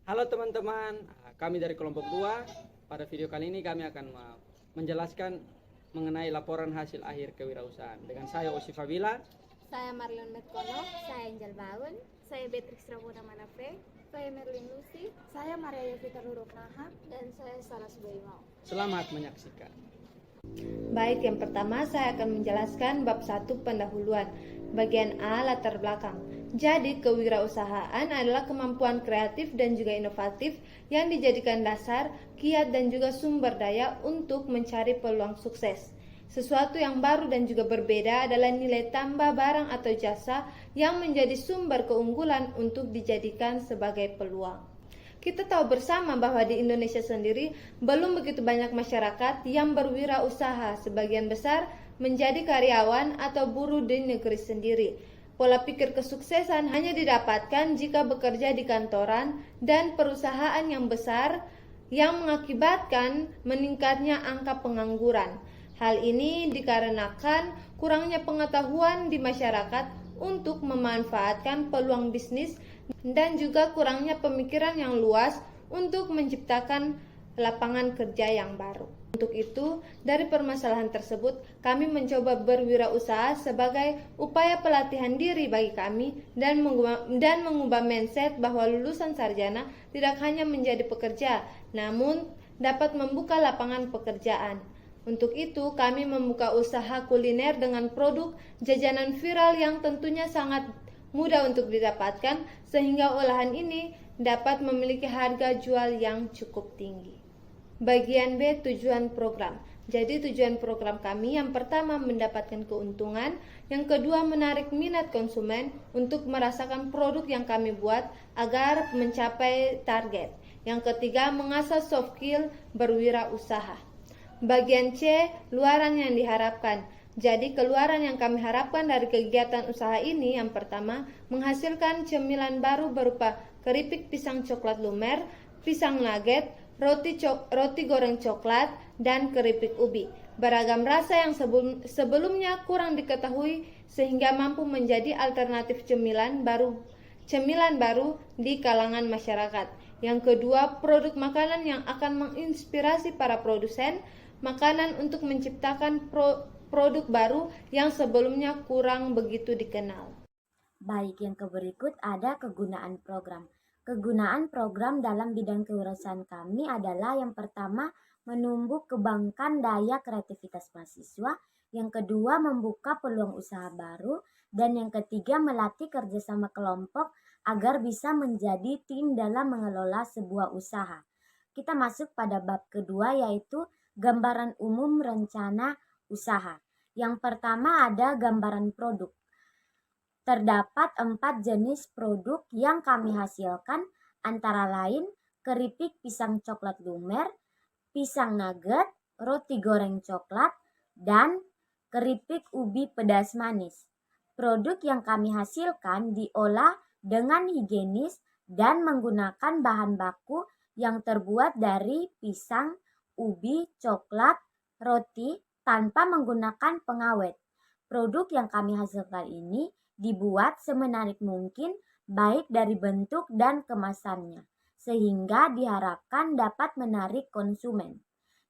Halo teman-teman, kami dari kelompok 2. Pada video kali ini kami akan menjelaskan mengenai laporan hasil akhir kewirausahaan. Dengan saya Osi Fabila, Saya Marlon Metkono, saya Angel Baun, saya Beatrix Ramona Manafe, saya Merlin Lucy, saya Maria Yovita Nuruknaha, dan saya Sarah Subaimau. selamat menyaksikan. Baik, yang pertama saya akan menjelaskan bab 1 pendahuluan. Bagian A, latar belakang. Jadi, kewirausahaan adalah kemampuan kreatif dan juga inovatif yang dijadikan dasar, kiat dan juga sumber daya untuk mencari peluang sukses. Sesuatu yang baru dan juga berbeda adalah nilai tambah barang atau jasa yang menjadi sumber keunggulan untuk dijadikan sebagai peluang. Kita tahu bersama bahwa di Indonesia sendiri belum begitu banyak masyarakat yang berwirausaha, sebagian besar menjadi karyawan atau buruh di negeri sendiri. Pola pikir kesuksesan hanya didapatkan jika bekerja di kantoran dan perusahaan yang besar yang mengakibatkan meningkatnya angka pengangguran. Hal ini dikarenakan kurangnya pengetahuan di masyarakat untuk memanfaatkan peluang bisnis dan juga kurangnya pemikiran yang luas untuk menciptakan lapangan kerja yang baru. Untuk itu, dari permasalahan tersebut, kami mencoba berwirausaha sebagai upaya pelatihan diri bagi kami dan mengubah mindset bahwa lulusan sarjana tidak hanya menjadi pekerja, namun dapat membuka lapangan pekerjaan. Untuk itu, kami membuka usaha kuliner dengan produk jajanan viral yang tentunya sangat mudah untuk didapatkan, sehingga olahan ini dapat memiliki harga jual yang cukup tinggi. Bagian B, tujuan program. Jadi tujuan program kami yang pertama mendapatkan keuntungan, yang kedua menarik minat konsumen untuk merasakan produk yang kami buat agar mencapai target. Yang ketiga, mengasah soft skill berwirausaha. Bagian C, luaran yang diharapkan. Jadi keluaran yang kami harapkan dari kegiatan usaha ini yang pertama, menghasilkan cemilan baru berupa keripik pisang coklat lumer, pisang nugget, roti goreng coklat, dan keripik ubi. Beragam rasa yang sebelumnya kurang diketahui sehingga mampu menjadi alternatif cemilan baru di kalangan masyarakat. Yang kedua, produk makanan yang akan menginspirasi para produsen makanan untuk menciptakan produk baru yang sebelumnya kurang begitu dikenal. Baik, yang berikut ada kegunaan program. Kegunaan program dalam bidang kewirausahaan kami adalah yang pertama, menumbuh kembangkan daya kreativitas mahasiswa, yang kedua, membuka peluang usaha baru, dan yang ketiga, melatih kerjasama kelompok agar bisa menjadi tim dalam mengelola sebuah usaha. Kita masuk pada bab kedua, yaitu gambaran umum rencana usaha. Yang pertama ada gambaran produk. Terdapat 4 jenis produk yang kami hasilkan, antara lain keripik pisang coklat lumer, pisang nugget, roti goreng coklat, dan keripik ubi pedas manis. Produk yang kami hasilkan diolah dengan higienis dan menggunakan bahan baku yang terbuat dari pisang, ubi, coklat, roti tanpa menggunakan pengawet. Produk yang kami hasilkan ini dibuat semenarik mungkin baik dari bentuk dan kemasannya, sehingga diharapkan dapat menarik konsumen.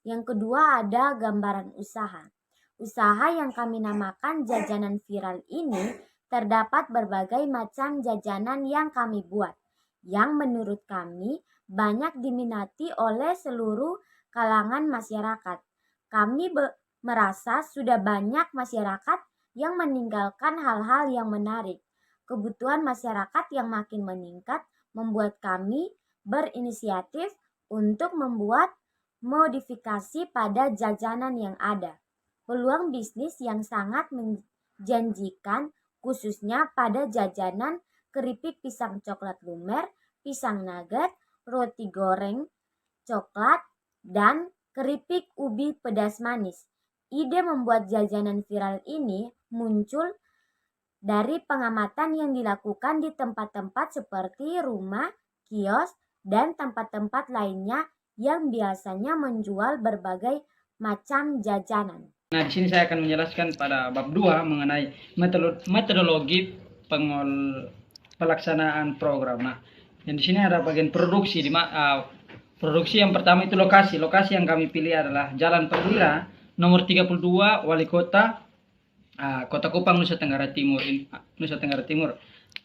Yang kedua ada gambaran usaha. Usaha yang kami namakan jajanan viral ini terdapat berbagai macam jajanan yang kami buat, yang menurut kami banyak diminati oleh seluruh kalangan masyarakat. Kami merasa sudah banyak masyarakat yang meninggalkan hal-hal yang menarik. Kebutuhan masyarakat yang makin meningkat membuat kami berinisiatif untuk membuat modifikasi pada jajanan yang ada. Peluang bisnis yang sangat menjanjikan khususnya pada jajanan keripik pisang coklat lumer, pisang nugget, roti goreng coklat, dan keripik ubi pedas manis. Ide membuat jajanan viral ini muncul dari pengamatan yang dilakukan di tempat-tempat seperti rumah, kios, dan tempat-tempat lainnya yang biasanya menjual berbagai macam jajanan. Nah, di sini saya akan menjelaskan pada bab 2 mengenai metodologi pelaksanaan program. Nah, Dan di sini ada bagian produksi. Produksi yang pertama itu lokasi. Lokasi yang kami pilih adalah Jalan Perwira nomor 32, Wali Kota Kota Kupang, Nusa Tenggara Timur.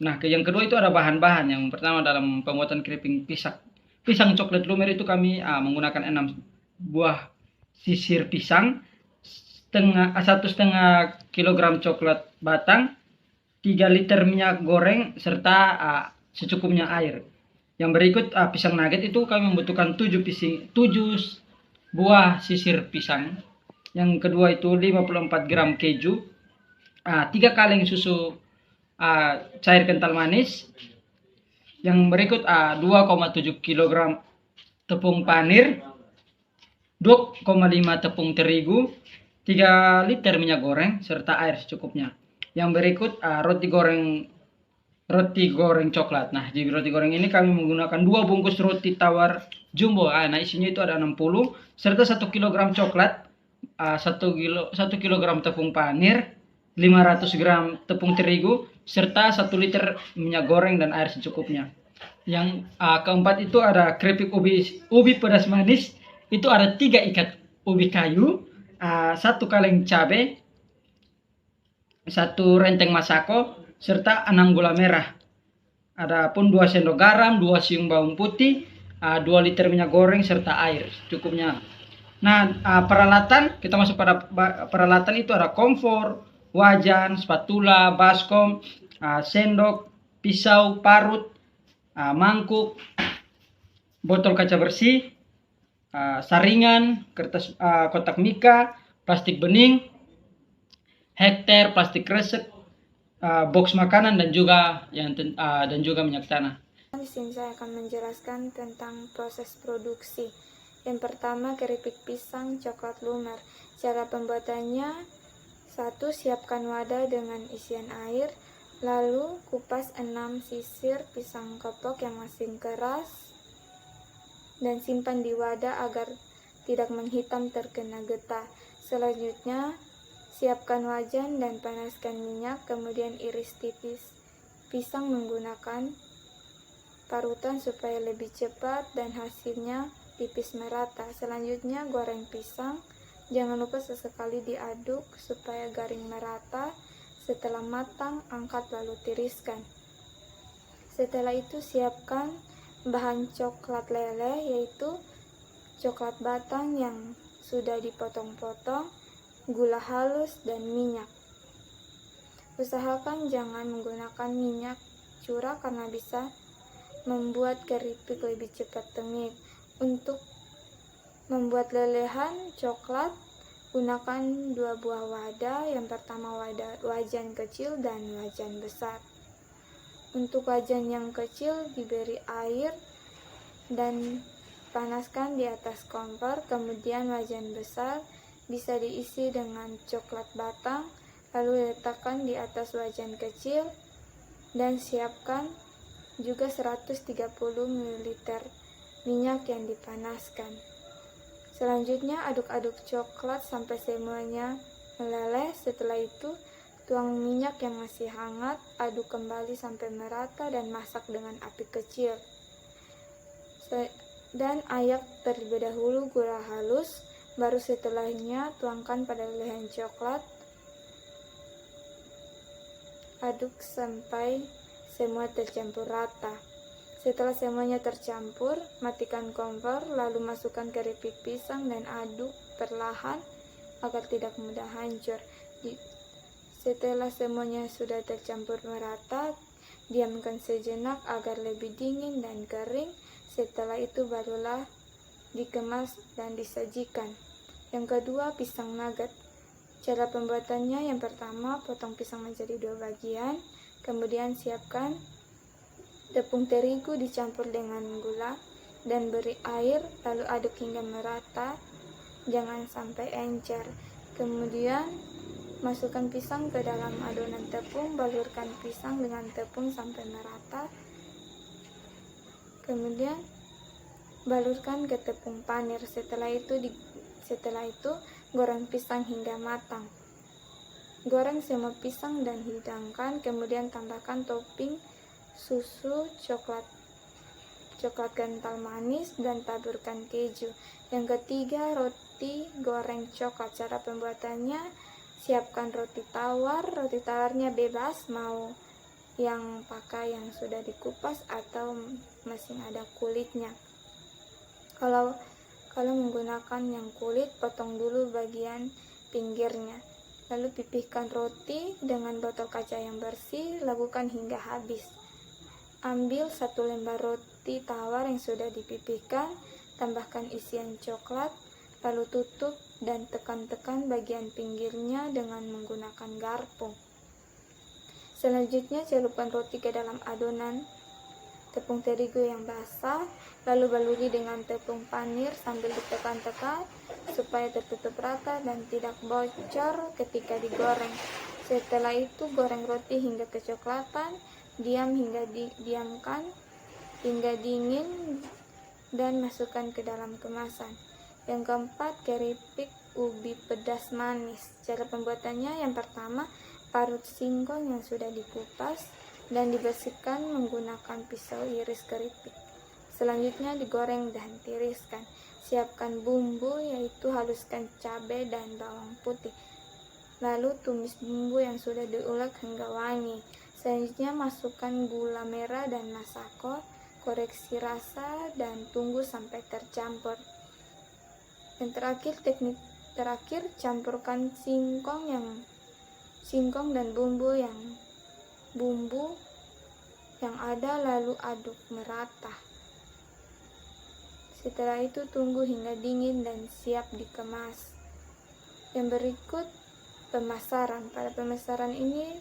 Nah, yang kedua itu ada bahan-bahan. Yang pertama dalam pembuatan keripik pisang coklat lumer itu kami menggunakan 6 buah sisir pisang, 1,5 kilogram coklat batang, 3 liter minyak goreng, serta secukupnya air. Yang berikut pisang nugget itu kami membutuhkan 7 buah sisir pisang. Yang kedua itu 54 gram keju, 3 kaleng susu cair kental manis. Yang berikut 2,7 kg tepung panir, 2,5 tepung terigu, 3 liter minyak goreng, serta air secukupnya. Yang berikut roti goreng coklat. Nah, di roti goreng ini kami menggunakan 2 bungkus roti tawar jumbo. Nah, isinya itu ada 60, serta 1 kg coklat, 1 kg tepung panir, 500 gram tepung terigu, serta 1 liter minyak goreng dan air secukupnya. Yang keempat itu ada keripik ubi pedas manis. Itu ada 3 ikat ubi kayu, 1 kaleng cabai, 1 renteng masako, serta 6 gula merah. Adapun 2 sendok garam, 2 siung bawang putih, 2 liter minyak goreng, serta air cukupnya. Nah, peralatan, kita masuk pada peralatan itu ada kompor, wajan, spatula, baskom, sendok, pisau, parut, mangkuk, botol kaca bersih, saringan, kertas kotak mika, plastik bening, hektar, plastik kresek, box makanan, dan juga minyak tanah. Di sini saya akan menjelaskan tentang proses produksi. Yang pertama, keripik pisang coklat lumer. Cara pembuatannya: 1. Siapkan wadah dengan isian air, lalu kupas 6 sisir pisang kepok yang masih keras dan simpan di wadah agar tidak menghitam terkena getah. Selanjutnya, siapkan wajan dan panaskan minyak, kemudian iris tipis pisang menggunakan parutan supaya lebih cepat dan hasilnya tipis merata. Selanjutnya, goreng pisang. Jangan lupa sesekali diaduk supaya garing merata. Setelah matang, angkat lalu tiriskan. Setelah itu siapkan bahan coklat leleh, yaitu coklat batang yang sudah dipotong-potong, gula halus, dan minyak. Usahakan jangan menggunakan minyak curah karena bisa membuat keripik lebih cepat tengik. Untuk membuat lelehan coklat, gunakan 2 buah wadah. Yang pertama wajan kecil dan wajan besar. Untuk wajan yang kecil diberi air dan panaskan di atas kompor. Kemudian wajan besar bisa diisi dengan coklat batang, lalu letakkan di atas wajan kecil dan siapkan juga 130 ml minyak yang dipanaskan. Selanjutnya, aduk-aduk coklat sampai semuanya meleleh. Setelah itu, tuang minyak yang masih hangat, aduk kembali sampai merata dan masak dengan api kecil. Dan ayak terlebih dahulu gula halus, baru setelahnya tuangkan pada lelehan coklat. Aduk sampai semua tercampur rata. Setelah semuanya tercampur, matikan kompor, lalu masukkan keripik pisang dan aduk perlahan agar tidak mudah hancur. Setelah semuanya sudah tercampur merata, diamkan sejenak agar lebih dingin dan kering. Setelah itu barulah dikemas dan disajikan. Yang kedua, pisang nugget. Cara pembuatannya: yang pertama, potong pisang menjadi 2 bagian, kemudian siapkan tepung terigu dicampur dengan gula dan beri air, lalu aduk hingga merata, jangan sampai encer. Kemudian masukkan pisang ke dalam adonan tepung, balurkan pisang dengan tepung sampai merata. Kemudian balurkan ke tepung panir. Setelah itu goreng pisang hingga matang. Goreng semua pisang dan hidangkan, kemudian tambahkan topping susu coklat coklat kental manis, dan taburkan keju. Yang ketiga, roti goreng coklat. Cara pembuatannya, siapkan roti tawar. Roti tawarnya bebas, mau yang pakai yang sudah dikupas atau masih ada kulitnya. Kalau menggunakan yang kulit, potong dulu bagian pinggirnya. Lalu pipihkan roti dengan botol kaca yang bersih, lakukan hingga habis. Ambil satu lembar roti tawar yang sudah dipipihkan, tambahkan isian coklat, lalu tutup dan tekan-tekan bagian pinggirnya dengan menggunakan garpu. Selanjutnya celupkan roti ke dalam adonan tepung terigu yang basah, lalu baluri dengan tepung panir sambil ditekan-tekan supaya tertutup rata dan tidak bocor ketika digoreng. Setelah itu goreng roti hingga kecoklatan, diamkan hingga dingin dan masukkan ke dalam kemasan. Yang keempat, keripik ubi pedas manis. Cara pembuatannya, yang pertama, parut singkong yang sudah dikupas dan dibersihkan menggunakan pisau iris keripik. Selanjutnya digoreng dan tiriskan. Siapkan bumbu, yaitu haluskan cabai dan bawang putih. Lalu tumis bumbu yang sudah diulek hingga wangi. Selanjutnya masukkan gula merah dan masako, koreksi rasa, dan tunggu sampai tercampur. Dan teknik terakhir, campurkan singkong dan bumbu yang ada, lalu aduk merata. Setelah itu tunggu hingga dingin dan siap dikemas. Yang berikut pemasaran. Pada pemasaran ini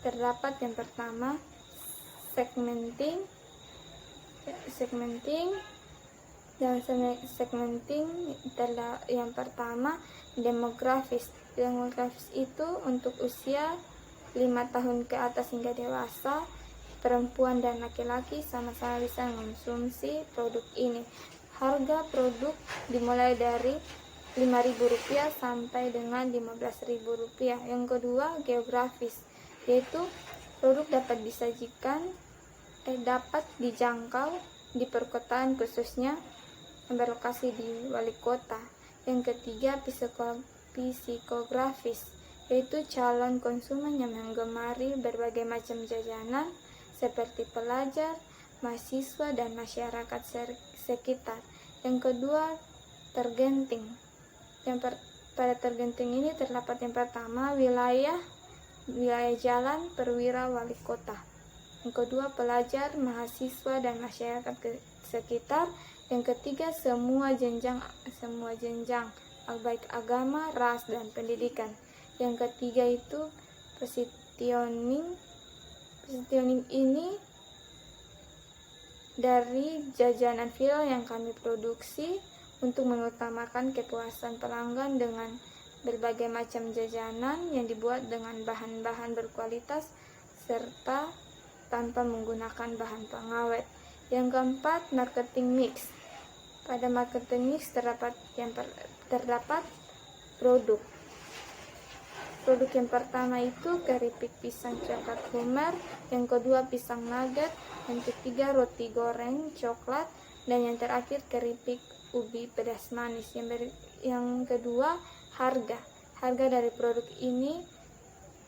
terdapat yang pertama, segmenting dan segmenting yang pertama, demografis. Demografis itu untuk usia 5 tahun ke atas hingga dewasa, perempuan dan laki-laki sama-sama bisa mengonsumsi produk ini. Harga produk dimulai dari Rp5.000 sampai dengan Rp15.000. Yang kedua, geografis, yaitu produk dapat dijangkau di perkotaan, khususnya yang berlokasi di wali kota. Yang ketiga, psikografis, yaitu calon konsumen yang menggemari berbagai macam jajanan seperti pelajar, mahasiswa, dan masyarakat sekitar. Yang kedua, targeting. Pada targeting ini terdapat yang pertama, wilayah jalan, perwira, wali kota. Yang kedua, pelajar, mahasiswa, dan masyarakat sekitar. Yang ketiga, semua jenjang, baik agama, ras, dan pendidikan. Yang ketiga itu positioning. Positioning ini dari jajanan viral yang kami produksi untuk mengutamakan kepuasan pelanggan dengan berbagai macam jajanan yang dibuat dengan bahan-bahan berkualitas serta tanpa menggunakan bahan pengawet. Yang keempat, marketing mix. Pada marketing mix terdapat produk. Produk yang pertama itu keripik pisang coklat lumer, yang kedua pisang nugget, yang ketiga roti goreng coklat, dan yang terakhir keripik ubi pedas manis. Yang kedua, harga dari produk ini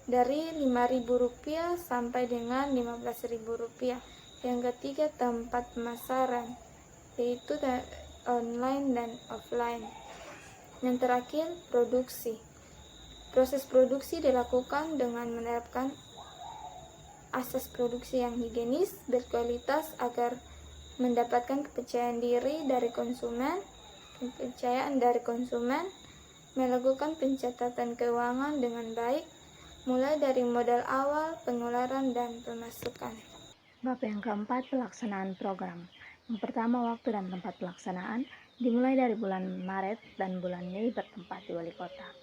dari Rp5.000 sampai dengan Rp15.000. Yang ketiga, tempat pemasaran, yaitu online dan offline. Yang terakhir, produksi. Proses produksi dilakukan dengan menerapkan asas produksi yang higienis, berkualitas agar mendapatkan kepercayaan dari konsumen, melakukan pencatatan keuangan dengan baik, mulai dari modal awal, pengeluaran, dan pemasukan. Bab yang keempat, pelaksanaan program. Yang pertama, waktu dan tempat pelaksanaan, dimulai dari bulan Maret dan bulan Mei bertempat di wali kota.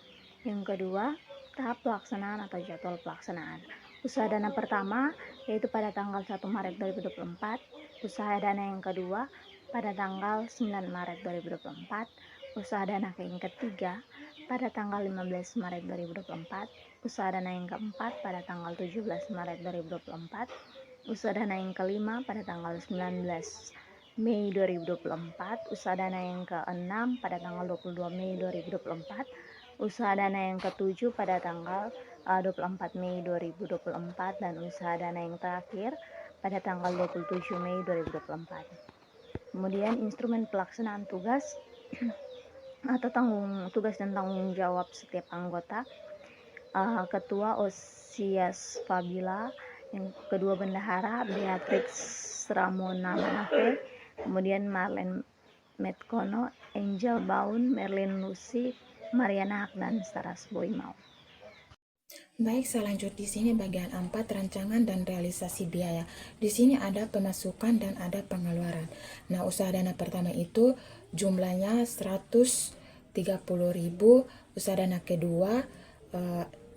Yang kedua, tahap pelaksanaan atau jadwal pelaksanaan. Usaha dana pertama, yaitu pada tanggal 1 Maret 2024. Usaha dana yang kedua, pada tanggal 9 Maret 2024. Usaha dana yang ketiga, pada tanggal 15 Maret 2024. Usaha dana yang keempat, pada tanggal 17 Maret 2024. Usaha dana yang kelima, pada tanggal 19 Mei 2024, usaha dana yang ke-6 pada tanggal 22 Mei 2024, usaha dana yang ke-7 pada tanggal 24 Mei 2024, dan usaha dana yang terakhir pada tanggal 27 Mei 2024. Kemudian instrumen pelaksanaan tugas atau tugas dan tanggung jawab setiap anggota. Ketua Osias Fabila, yang kedua bendahara Beatrix Ramona Manafe, kemudian Marlene Metkono, Angel Baun, Merlin Lucy, Mariana Hak, dan Saras Boimau. Baik, selanjut di sini bagian 4, rancangan dan realisasi biaya. Di sini ada pemasukan dan ada pengeluaran. Nah, usaha dana pertama itu jumlahnya 130.000, usaha dana kedua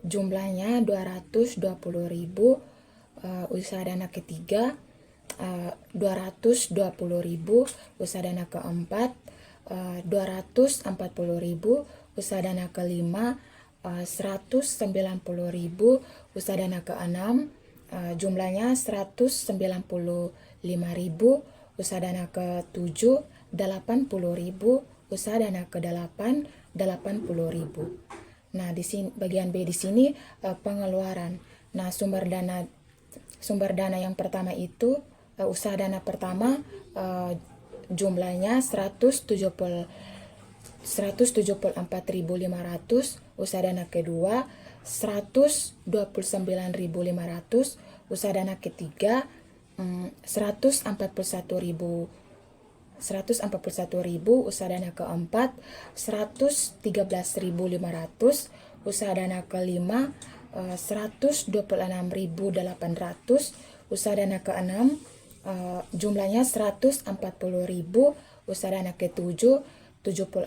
jumlahnya 220.000, usaha dana ketiga 220.000, usaha dana keempat 240.000, usaha dana kelima 190.000, usaha dana ke-6 jumlahnya 195.000, usaha dana ke-7 80.000, usaha dana ke-8 80.000. Nah, di sini bagian B di sini pengeluaran. Nah, sumber dana yang pertama itu usaha dana pertama jumlahnya 174.500, usaha dana kedua 129.500, usaha dana ketiga 141.000, usaha dana keempat 113.500, usaha dana kelima 126.800, usaha dana keenam jumlahnya 140.000, usaha dana ketujuh 76.000,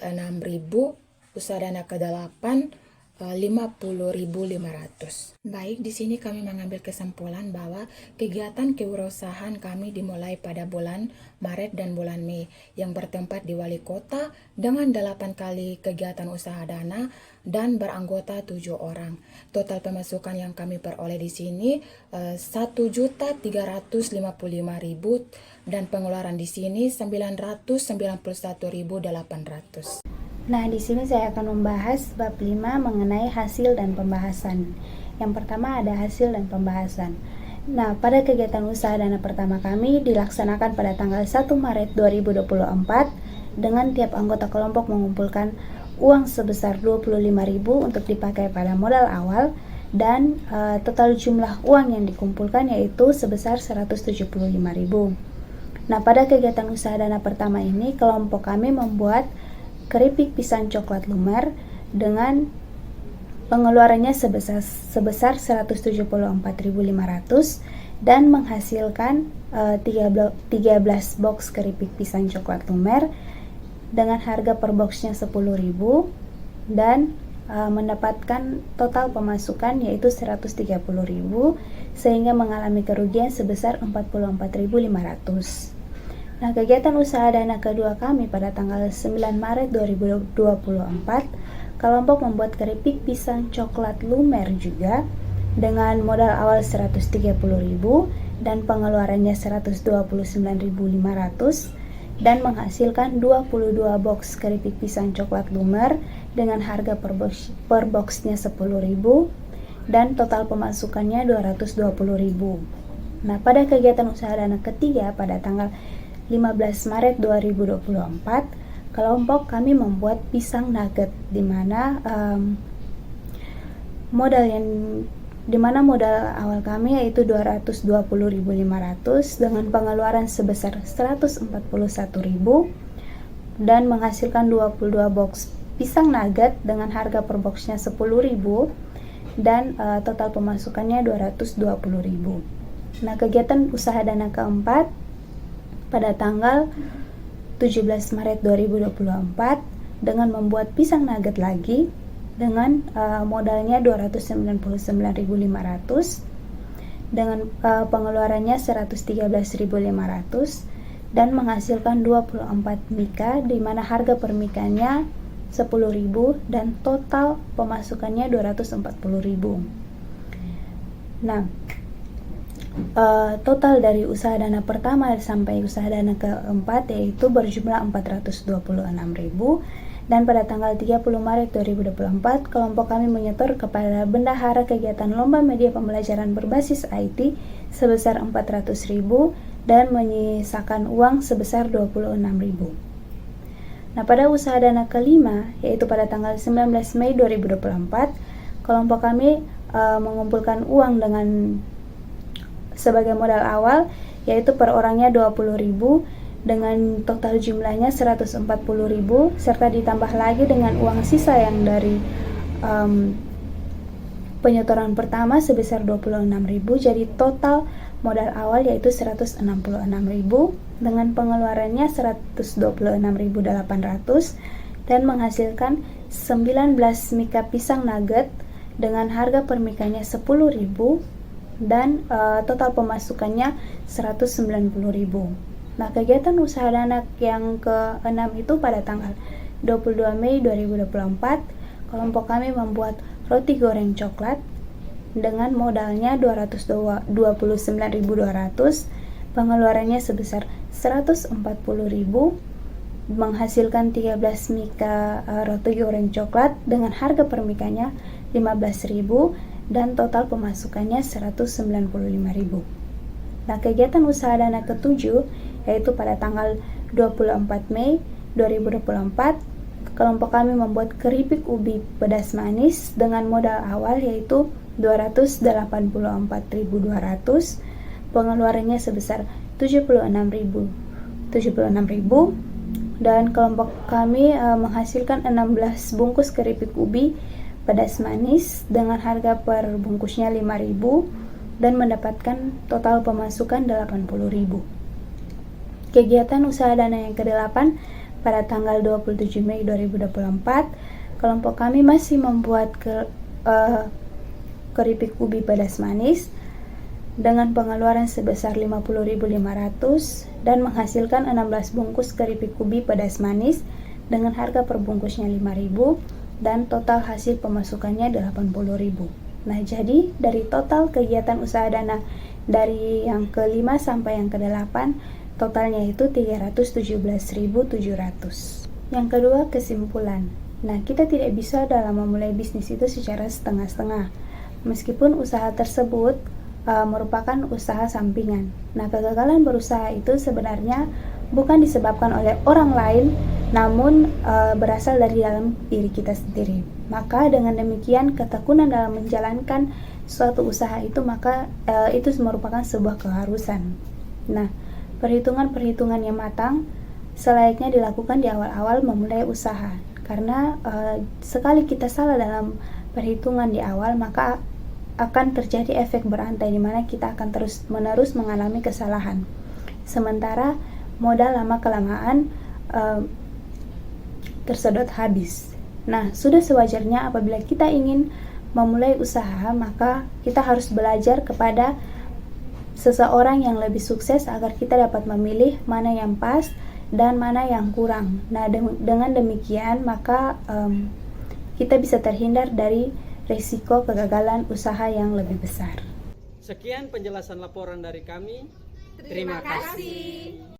usaha dana ke-8 50.500. Baik, di sini kami mengambil kesimpulan bahwa kegiatan kewirausahaan kami dimulai pada bulan Maret dan bulan Mei yang bertempat di Wali Kota dengan 8 kali kegiatan usaha dana dan beranggota 7 orang. Total pemasukan yang kami peroleh di sini 1.355.000 dan pengeluaran di sini 991.800. Nah, di sini saya akan membahas bab 5 mengenai hasil dan pembahasan. Yang pertama ada hasil dan pembahasan. Nah, pada kegiatan usaha dana pertama kami dilaksanakan pada tanggal 1 Maret 2024 dengan tiap anggota kelompok mengumpulkan uang sebesar 25.000 untuk dipakai pada modal awal dan total jumlah uang yang dikumpulkan yaitu sebesar 175.000. Nah, pada kegiatan usaha dana pertama ini kelompok kami membuat keripik pisang coklat lumer dengan pengeluarannya sebesar 174.500 dan menghasilkan 13 box keripik pisang coklat lumer dengan harga per boxnya 10.000 dan mendapatkan total pemasukan yaitu 130.000 sehingga mengalami kerugian sebesar 44.500. Nah, kegiatan usaha dana kedua kami pada tanggal 9 Maret 2024, kelompok membuat keripik pisang coklat lumer juga dengan modal awal 130.000 dan pengeluarannya 129.500 dan menghasilkan 22 box keripik pisang coklat lumer dengan harga per boxnya 10.000 dan total pemasukannya 220.000. Nah, pada kegiatan usaha dana ketiga pada tanggal 15 Maret 2024, kelompok kami membuat pisang nugget di mana modal awal kami yaitu 220.500 dengan pengeluaran sebesar 141.000 dan menghasilkan 22 box pisang nugget dengan harga per boxnya 10.000 dan total pemasukannya 220.000. Nah, kegiatan usaha dana keempat pada tanggal 17 Maret 2024 dengan membuat pisang nugget lagi dengan modalnya 299.500 dengan pengeluarannya 113.500 dan menghasilkan 24 mika di mana harga per mikanya 10.000 dan total pemasukannya 240.000. Nah, total dari usaha dana pertama sampai usaha dana keempat yaitu berjumlah 426.000, dan pada tanggal 30 Maret 2024 kelompok kami menyetor kepada bendahara kegiatan lomba media pembelajaran berbasis IT sebesar 400.000 dan menyisakan uang sebesar 26.000. Nah, pada usaha dana kelima yaitu pada tanggal 19 Mei 2024 kelompok kami mengumpulkan uang dengan sebagai modal awal yaitu per orangnya 20.000 dengan total jumlahnya 140.000 serta ditambah lagi dengan uang sisa yang dari penyetoran pertama sebesar 26.000, jadi total modal awal yaitu 166.000 dengan pengeluarannya 126.800 dan menghasilkan 19 mika pisang nugget dengan harga per mikanya 10.000 dan total pemasukannya 190.000. Nah, kegiatan usaha dana yang ke-6 itu pada tanggal 22 Mei 2024 kelompok kami membuat roti goreng coklat dengan modalnya 229.200, pengeluarannya sebesar 140.000, menghasilkan 13 mika roti goreng coklat dengan harga per mikanya 15.000 dan total pemasukannya 195.000. Nah, kegiatan usaha dana ke-7 yaitu pada tanggal 24 Mei 2024 kelompok kami membuat keripik ubi pedas manis dengan modal awal yaitu 284.200, pengeluarannya sebesar 76.000 dan kelompok kami menghasilkan 16 bungkus keripik ubi pedas manis dengan harga per bungkusnya 5.000 dan mendapatkan total pemasukan 80.000. Kegiatan usaha dana yang ke-8 pada tanggal 27 Mei 2024 kelompok kami masih membuat keripik ubi pedas manis dengan pengeluaran sebesar 50.500 dan menghasilkan 16 bungkus keripik ubi pedas manis dengan harga per bungkusnya 5.000 dan total hasil pemasukannya 80.000. Nah, jadi dari total kegiatan usaha dana dari yang ke-5 sampai yang ke-8 totalnya itu 317.700. Yang kedua, kesimpulan. Nah, kita tidak bisa dalam memulai bisnis itu secara setengah-setengah. Meskipun usaha tersebut merupakan usaha sampingan. Nah, kegagalan berusaha itu sebenarnya bukan disebabkan oleh orang lain, namun berasal dari dalam diri kita sendiri. Maka dengan demikian ketekunan dalam menjalankan suatu usaha itu itu merupakan sebuah keharusan. Nah, perhitungan-perhitungan yang matang selayaknya dilakukan di awal-awal memulai usaha. Karena sekali kita salah dalam perhitungan di awal, maka akan terjadi efek berantai di mana kita akan terus-menerus mengalami kesalahan. Sementara modal lama-kelamaan tersedot habis. Nah, sudah sewajarnya apabila kita ingin memulai usaha, maka kita harus belajar kepada seseorang yang lebih sukses agar kita dapat memilih mana yang pas dan mana yang kurang. Nah, dengan demikian maka kita bisa terhindar dari risiko kegagalan usaha yang lebih besar. Sekian penjelasan laporan dari kami. Terima kasih.